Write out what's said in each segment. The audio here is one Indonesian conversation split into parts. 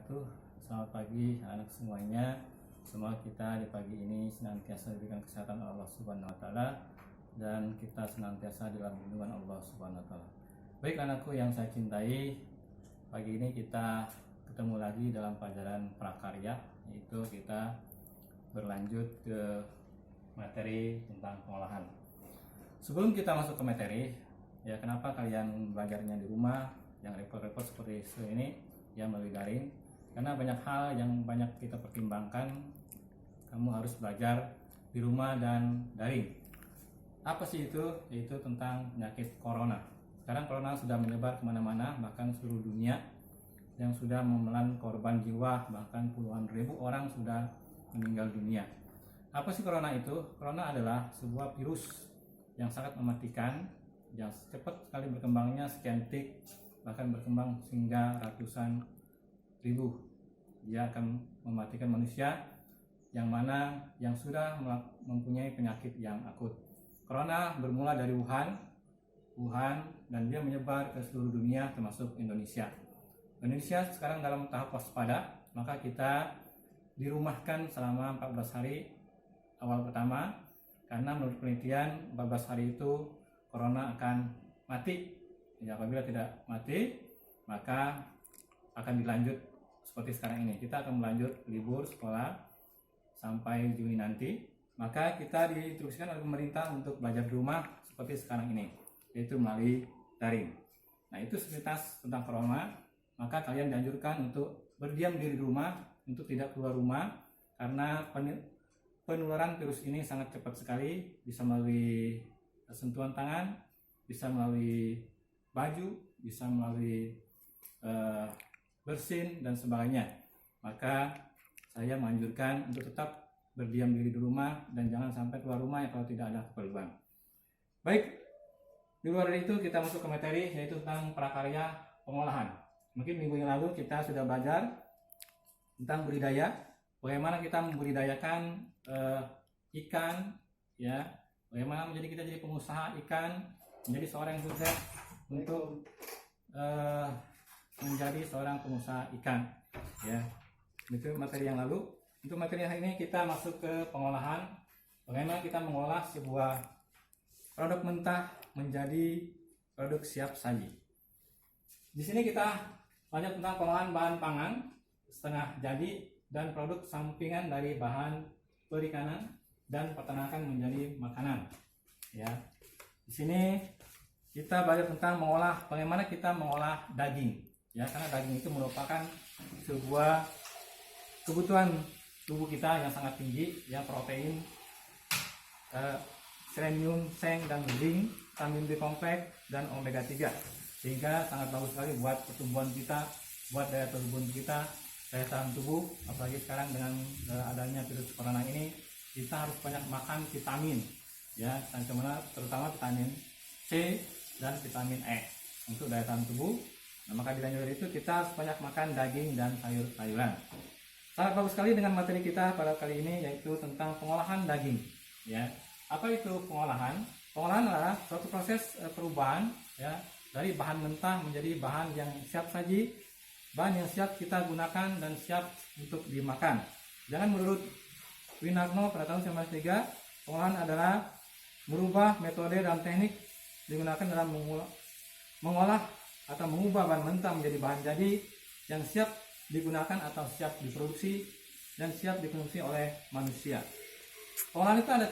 wabarakatuh. Selamat pagi anak semuanya. Semoga kita di pagi ini senantiasa diberikan kesehatan oleh Allah Subhanahu wa taala dan kita senantiasa dalam lindungan Allah Subhanahu wa taala. Baik anakku yang saya cintai, pagi ini kita ketemu lagi dalam pelajaran prakarya, yaitu kita berlanjut ke materi tentang pengolahan. Sebelum kita masuk ke materi, ya kenapa kalian belajarnya di rumah yang repot-repot seperti ini ya melalui daring? Karena banyak hal yang banyak kita pertimbangkan. Kamu harus belajar di rumah dan daring. Apa sih itu? Yaitu tentang penyakit corona. Sekarang corona sudah menyebar kemana-mana, bahkan seluruh dunia, yang sudah menelan korban jiwa, bahkan puluhan ribu orang sudah meninggal dunia. Apa sih corona itu? Corona adalah sebuah virus yang sangat mematikan, yang cepat sekali berkembangnya, sekian detik, bahkan berkembang hingga ratusan ribu. Dia akan mematikan manusia yang mana yang sudah mempunyai penyakit yang akut. Corona bermula dari Wuhan, dan dia menyebar ke seluruh dunia termasuk Indonesia. Indonesia sekarang dalam tahap waspada, maka kita dirumahkan selama 14 hari awal pertama, karena menurut penelitian 14 hari itu corona akan mati. Ya, apabila tidak mati, maka akan dilanjut seperti sekarang ini. Kita akan melanjut libur sekolah sampai Juni nanti. Maka kita diinstruksikan oleh pemerintah untuk belajar di rumah seperti sekarang ini, yaitu melalui daring. Nah, itu sepintas tentang corona. Maka kalian dianjurkan untuk berdiam diri di rumah, untuk tidak keluar rumah, karena penularan virus ini sangat cepat sekali, bisa melalui sentuhan tangan, bisa melalui baju, bisa melalui bersin dan sebagainya. Maka saya menganjurkan untuk tetap berdiam diri di rumah dan jangan sampai keluar rumah ya kalau tidak ada keperluan. Baik, di luar dari itu kita masuk ke materi, yaitu tentang prakarya pengolahan. Mungkin minggu yang lalu kita sudah belajar tentang budidaya, bagaimana kita membudidayakan ikan, ya, bagaimana kita jadi pengusaha ikan, menjadi seorang yang sukses untuk menjadi seorang pengusaha ikan, ya. Itu materi yang lalu. Untuk materi hari ini kita masuk ke pengolahan. Bagaimana kita mengolah sebuah produk mentah menjadi produk siap saji. Di sini kita lanjut tentang pengolahan bahan pangan setengah jadi dan produk sampingan dari bahan perikanan dan peternakan menjadi makanan. Ya, di sini kita belajar tentang bagaimana kita mengolah daging. Ya, karena daging itu merupakan sebuah kebutuhan tubuh kita yang sangat tinggi, ya, protein, selenium, seng, dan zinc, vitamin B kompleks, dan omega 3, sehingga sangat bagus sekali buat pertumbuhan kita, buat daya tahan kita, daya tahan tubuh. Apalagi sekarang dengan adanya virus corona ini, kita harus banyak makan vitamin, ya, dan terutama vitamin C dan vitamin E untuk daya tahan tubuh. Nah, maka dilanjut dari itu kita harus banyak makan daging dan sayur-sayuran. Sangat bagus sekali dengan materi kita pada kali ini, yaitu tentang pengolahan daging. Ya, apa itu pengolahan? Pengolahan adalah suatu proses perubahan, ya, dari bahan mentah menjadi bahan yang siap saji, bahan yang siap kita gunakan dan siap untuk dimakan. Jangan menurut Winarno pada tahun 1993, pengolahan adalah merubah metode dan teknik digunakan dalam mengolah atau mengubah bahan mentah menjadi bahan jadi yang siap digunakan atau siap diproduksi dan siap dikonsumsi oleh manusia. Pengolahan itu ada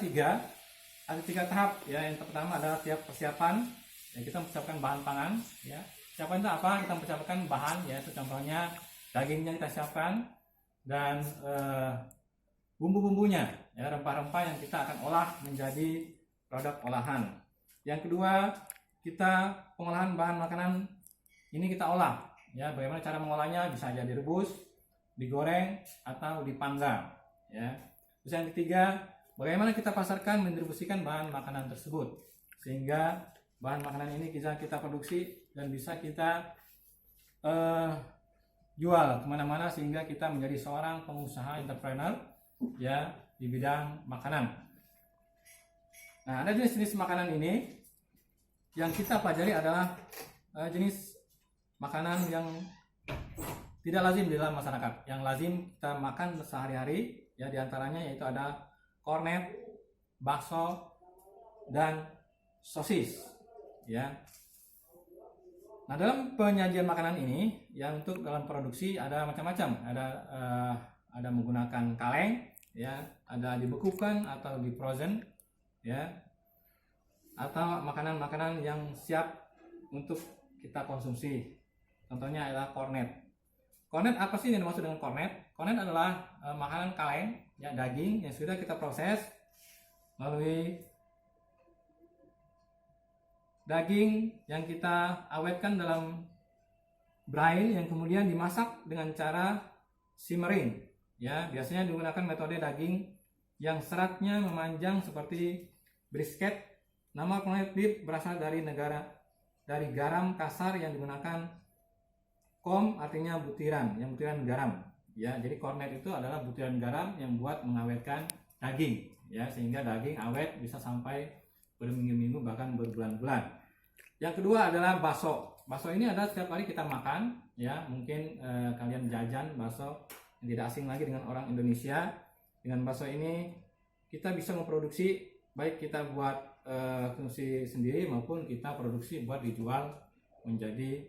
tiga tahap, ya. Yang pertama adalah persiapan, ya, kita mempersiapkan bahan pangan, ya. Persiapan itu apa? Kita mempersiapkan bahan, yaitu contohnya dagingnya kita siapkan dan bumbu-bumbunya, ya, rempah-rempah yang kita akan olah menjadi produk olahan. Yang kedua, kita pengolahan bahan makanan ini kita olah, ya. Bagaimana cara mengolahnya? Bisa aja direbus, digoreng, atau dipanggang, ya. Terus yang ketiga, bagaimana kita pasarkan, mendistribusikan bahan makanan tersebut sehingga bahan makanan ini bisa kita produksi dan bisa kita jual kemana-mana sehingga kita menjadi seorang pengusaha entrepreneur, ya, di bidang makanan. Nah, ada jenis-jenis makanan ini yang kita pelajari adalah jenis makanan yang tidak lazim di dalam masyarakat. Yang lazim kita makan sehari-hari ya diantaranya yaitu ada kornet, bakso, dan sosis ya. Nah, dalam penyajian makanan ini ya untuk dalam produksi ada macam-macam. Ada menggunakan kaleng ya, ada dibekukan atau di frozen ya. Atau makanan-makanan yang siap untuk kita konsumsi. Contohnya adalah kornet. Kornet apa sih yang dimaksud dengan kornet? Kornet adalah makanan kaleng, ya daging yang sudah kita proses melalui daging yang kita awetkan dalam brine yang kemudian dimasak dengan cara simmering. Ya, biasanya digunakan metode daging yang seratnya memanjang seperti brisket. Nama kornet beef berasal dari garam kasar yang digunakan kom artinya butiran, yang butiran garam. Ya, jadi kornet itu adalah butiran garam yang buat mengawetkan daging, ya sehingga daging awet bisa sampai berminggu-minggu bahkan berbulan-bulan. Yang kedua adalah bakso. Bakso ini ada setiap hari kita makan, ya mungkin kalian jajan bakso yang tidak asing lagi dengan orang Indonesia. Dengan bakso ini kita bisa memproduksi baik kita buat konsumsi sendiri maupun kita produksi buat dijual menjadi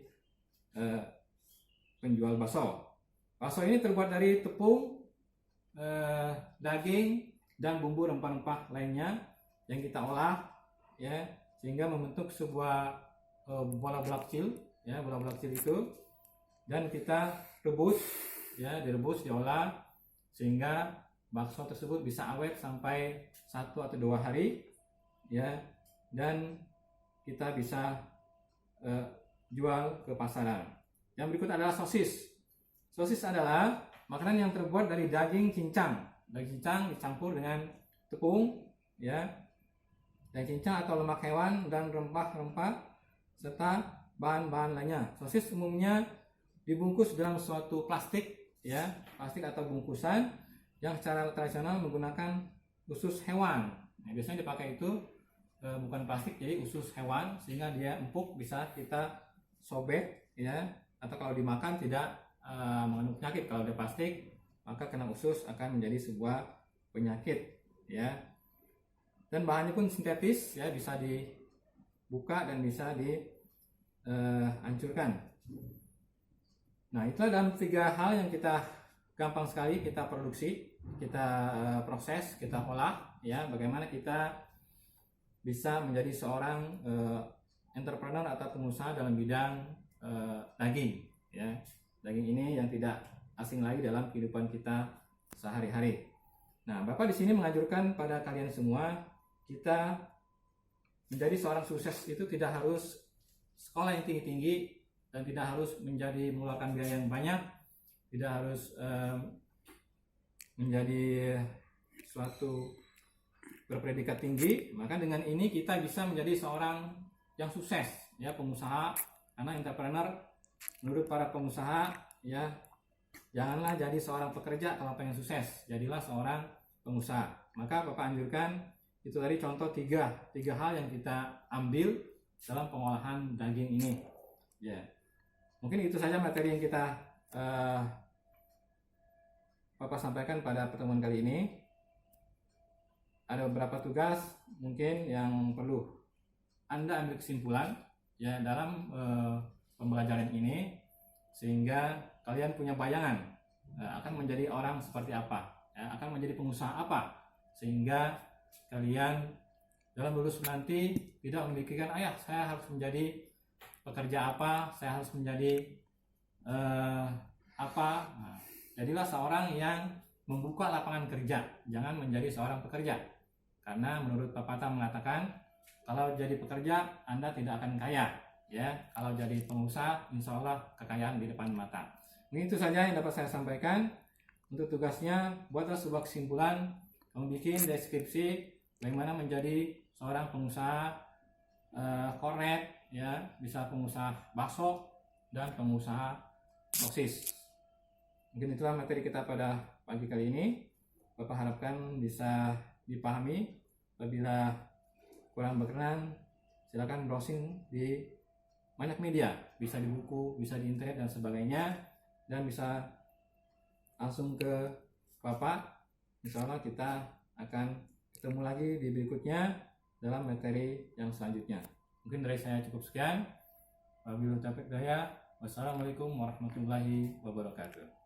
penjual bakso. Bakso ini terbuat dari tepung, daging, dan bumbu rempah-rempah lainnya yang kita olah, ya sehingga membentuk sebuah bola-bola kecil, ya bola-bola kecil itu, dan kita rebus, ya direbus, diolah sehingga bakso tersebut bisa awet sampai 1 atau 2 hari, ya dan kita bisa jual ke pasaran. Yang berikut adalah sosis. Sosis adalah makanan yang terbuat dari daging cincang. Daging cincang dicampur dengan tepung, ya, daging cincang atau lemak hewan dan rempah-rempah serta bahan-bahan lainnya. Sosis umumnya dibungkus dalam suatu plastik, ya, plastik atau bungkusan yang secara tradisional menggunakan usus hewan. Nah, biasanya dipakai itu bukan plastik, jadi usus hewan sehingga dia empuk, bisa kita sobek, ya. Atau kalau dimakan tidak mengandung penyakit. Kalau ada plastik maka kena usus akan menjadi sebuah penyakit, ya. Dan bahannya pun sintetis, ya bisa dibuka dan bisa dihancurkan. Nah, itulah dalam 3 hal yang kita gampang sekali kita produksi, kita proses, kita olah, ya bagaimana kita bisa menjadi seorang entrepreneur atau pengusaha dalam bidang daging, ya daging ini yang tidak asing lagi dalam kehidupan kita sehari-hari. Nah, Bapak di sini menganjurkan pada kalian semua, kita menjadi seorang sukses itu tidak harus sekolah yang tinggi-tinggi dan tidak harus mengeluarkan biaya yang banyak, tidak harus menjadi suatu berpredikat tinggi. Maka dengan ini kita bisa menjadi seorang yang sukses, ya pengusaha. Karena entrepreneur menurut para pengusaha, ya janganlah jadi seorang pekerja kalau pengen sukses, jadilah seorang pengusaha. Maka Bapak anjurkan itu tadi contoh tiga hal yang kita ambil dalam pengolahan daging ini, ya mungkin itu saja materi yang kita Bapak sampaikan pada pertemuan kali ini. Ada beberapa tugas mungkin yang perlu Anda ambil kesimpulan, ya dalam pembelajaran ini, sehingga kalian punya bayangan akan menjadi orang seperti apa, ya, akan menjadi pengusaha apa, sehingga kalian dalam lulus nanti tidak memikirkan saya harus menjadi pekerja apa, saya harus menjadi apa. Nah, jadilah seorang yang membuka lapangan kerja, jangan menjadi seorang pekerja, karena menurut pepatah mengatakan kalau jadi pekerja Anda tidak akan kaya, ya kalau jadi pengusaha insya Allah kekayaan di depan mata. Ini itu saja yang dapat saya sampaikan. Untuk tugasnya, buatlah sebuah kesimpulan, kamu bikin deskripsi bagaimana menjadi seorang pengusaha kornet, ya bisa pengusaha bakso dan pengusaha sosis. Mungkin itulah materi kita pada pagi kali ini. Bapak harapkan bisa dipahami. Apabila kurang berkenan, silakan browsing di banyak media, bisa di buku, bisa di internet dan sebagainya. dan bisa langsung ke Bapak. Insya Allah kita akan ketemu lagi di berikutnya dalam materi yang selanjutnya. Mungkin dari saya cukup sekian. Wabillahi taufiq hidayah. Wassalamualaikum warahmatullahi wabarakatuh.